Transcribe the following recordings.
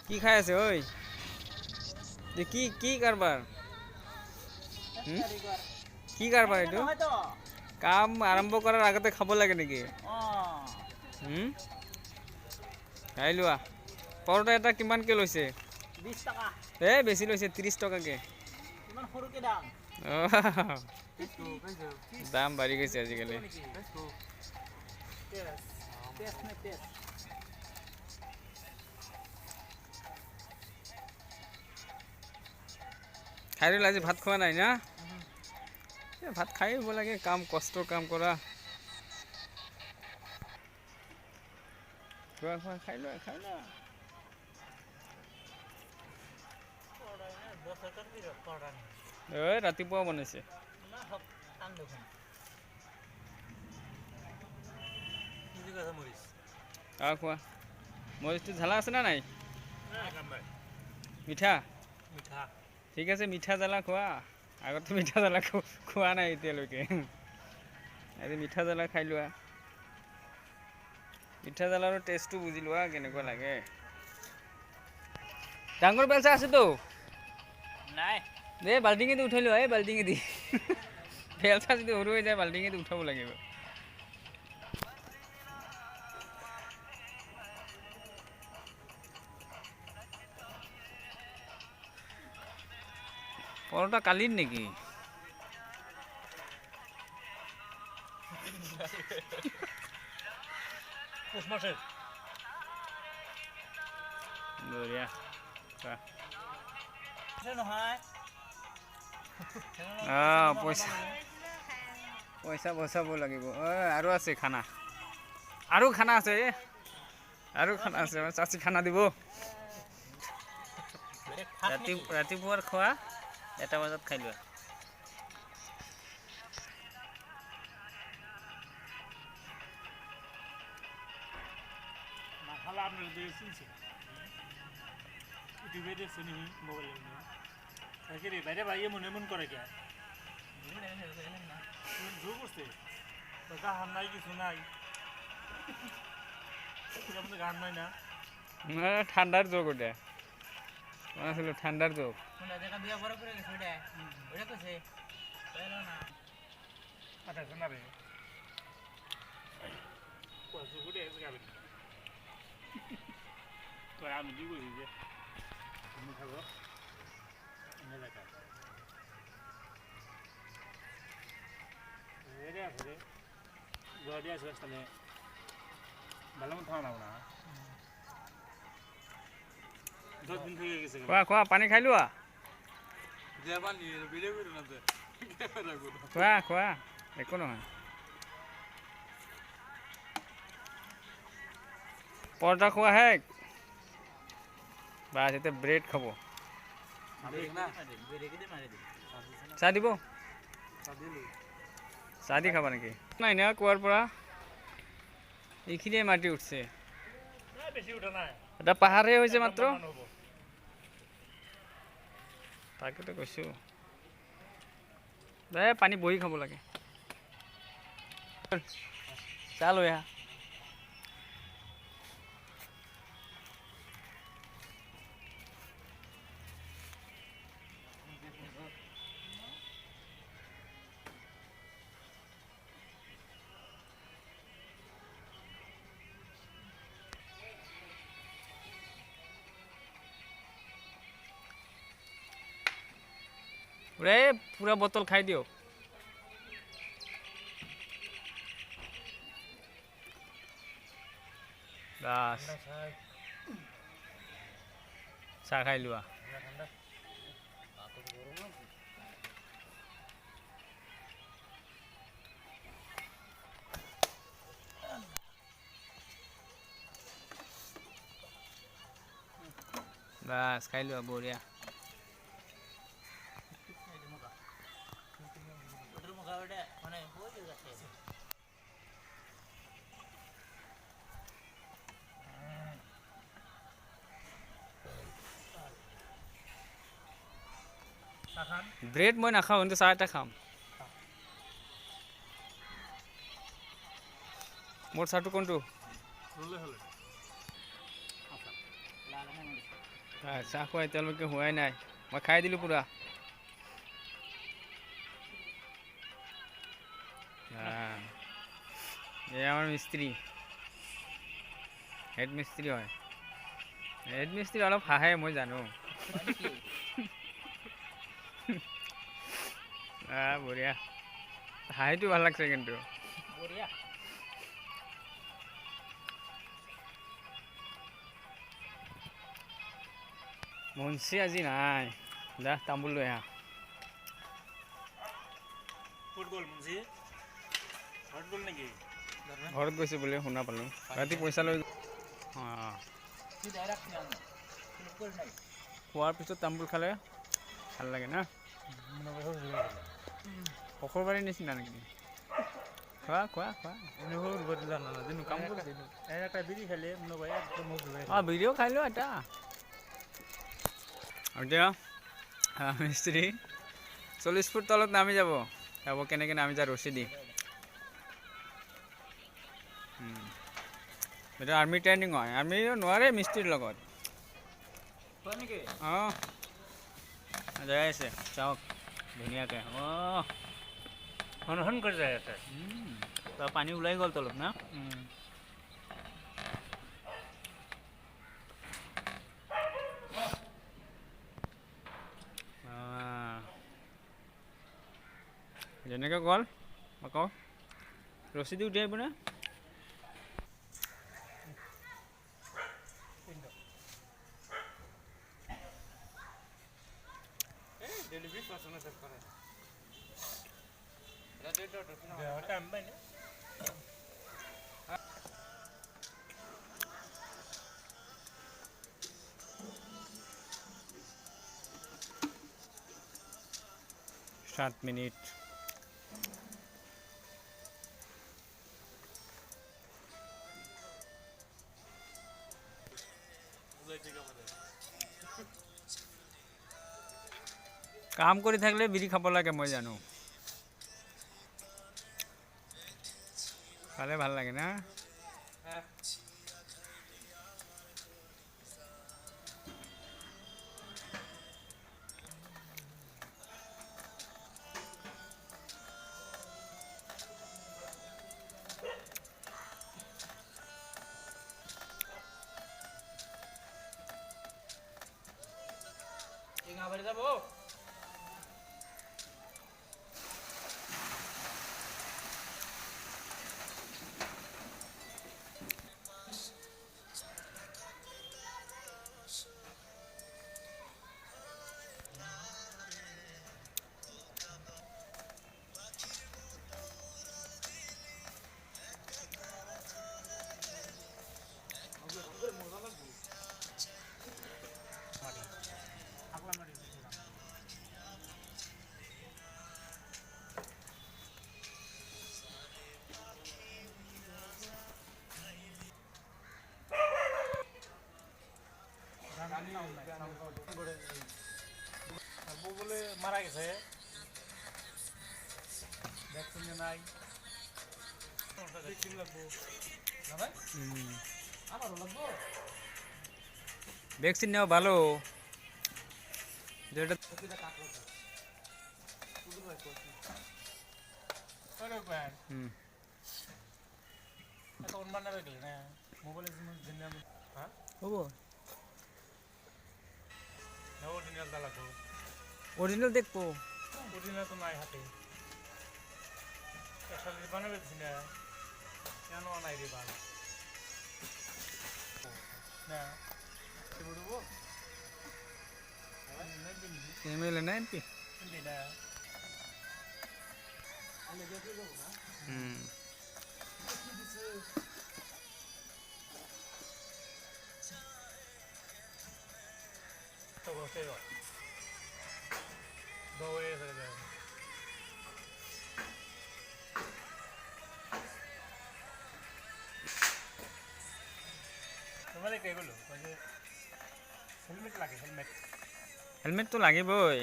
কি খাই আছে ঐ কি কি কাৰবাৰ কি কাৰবাৰ এইটো কাম আৰম্ভ কৰাৰ আগতে খাব লাগে নেকি খাই লোৱা পৰটা এটা কিমানকৈ লৈছে 20 টাকা বেছি লৈছে 30 টকাকৈ ইমান সৰুকে দাম দাম বাঢ়ি গৈছে আজিকালি খাই দিলে আজি ভাত খোৱা নাই না ভাত খাই হ'ব লাগে কাম কষ্টৰ কাম কৰা খোৱা খোৱা খাই লোৱা ৰাতিপুৱা বনাইছে খোৱা মৰিচটো জ্বালা আছে না নাই মিঠা ঠিক আছে মিঠা জ্বালা খোৱা আগতে মিঠা জ্বালা খোৱা নাই এতিয়ালৈকে আজি মিঠা জ্বালা খাই লোৱা মিঠা জ্বালাৰ টেষ্টটো বুজি লোৱা কেনেকুৱা লাগে ডাঙৰ বেলচা আছেতো নাই বাল্টিঙেদি উঠাই লোৱা বাল্টিঙেদি বেলচা যদি সৰু হৈ যায় বাল্টিঙেদি উঠাব লাগিব পৰটা কালিৰ নেকি বঢ়িয়া পইচা বচাব লাগিব আৰু আছে খানা আৰু খানা আছে চাচি খানা দিব ৰাতিপুৱাৰ খোৱা 1টা বজাত খাই লোৱা ঠাণ্ডাৰ যোগ ওটা ঠাণ্ডাৰ যোগ খোৱা খোৱা পানী খাই লোৱা খোৱা একো নহয় পৰটা খোৱা শেষ বাছ এতিয়া ব্ৰেড খাব চাহ দিব চাহ দি খাবা নেকি নাই না কুৱাৰ পৰা এইখিনিয়ে মাটি উঠছে এটা পাহাৰহে হৈছে মাত্ৰ তাকেতো কৈছো পানী বহি খাব লাগে চাহ লৈ আহা पूरा बोतल खाई दियो बस चाह खाई लुआ बस खाई लुआ बढ़िया ব্রেড মই নাখাওঁ কিন্তু চাহ এটা খাম মোৰ চাহটো কোনটো চাহ খোৱা এতিয়ালৈকে হোৱাই নাই মই খাই দিলোঁ পুৰা এই আমাৰ মিস্ত্ৰী হেড মিস্ত্ৰী হয় হেড মিস্ত্ৰী অলপ হাঁহে মই জানো বঢ়িয়া হাঁহিটো ভাল লাগছে কিন্তু বঢ়িয়া মুন্সি আজি নাই যা তামোল লৈ আহা ক'ত গ'ল মুঞ্চি ঘৰত গ'ল নেকি ঘৰত গৈছে বুলি শুনা পালোঁ ৰাতি পইচা লৈ অঁ খোৱাৰ পিছত তামোল খালে ভাল লাগে না শুকুৰবাৰীৰ নিচিনা নেকি খোৱা খোৱা খোৱা কাম কৰি এটা বিড়ি খালে অঁ ভিডিঅ' খাই লো এটা এতিয়া মিস্ত্ৰী 40 ফুট তলত নামি যাব চাব কেনেকৈ নামি যায় ৰছী দি এইটো আৰ্মি ট্ৰেইনিং হয় আৰ্মি নোৱাৰে মিস্ত্ৰীৰ লগত হয় নেকি অঁ যাই আছে চাওক ধুনীয়াকৈ অঁ হন কৰি যায় ইয়াতে পানী ওলাই গ'ল তলত না যেনেকৈ গ'ল আকৌ ৰছী দি উঠি আহিব না ডেলিভাৰি পাৰ্সন আছে কৰে সাত মিনিট কাম কৰি থাকিলে বিড়ি খাব লাগে মই জানো খালে ভাল লাগে না যাব বলে মারা গেছে ভ্যাকসিন নাই ভ্যাকসিন লাগবো আমারও লাগবো ভ্যাকসিন নেওয়া ভালো যেটা মোবাইলে হ্যাঁ হব অরিজিনাল দা লাগবো অরিজিনাল দেখবো অরিজিনাল তো নাই হাতে আসলে বানাবে না কেন নাই রে বাল না কি বলবো এমএলএ না এমপি না তো বসে রয় দৌড়ে থাকে তোমাদের কে গুলো হেলমেট লাগে হেলমেট হেলমেট তো লাগিবই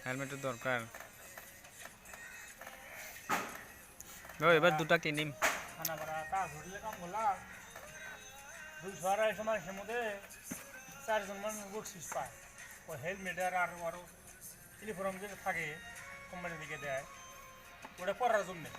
হেলমেটের দরকার এবার দুটা কিনিম খানা বাড়া তা ধরলে কাম করলা দুই ছড়া সময় সে মধ্যে 4জন মান বকশিস পায় ওই হেলমেট আর আরও ইউনিফর্ম যেটা থাকে কোম্পানি থেকে দেয় ওটা পরার জন্যে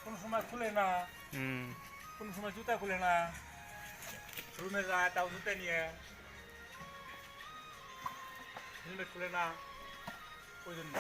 কোনো সময় খুলে না হুম কোনো সময় জুতা খুলে না রুমে যায় তাও জুতা নিয়ে হেলমেট খুলে না ওই জন্য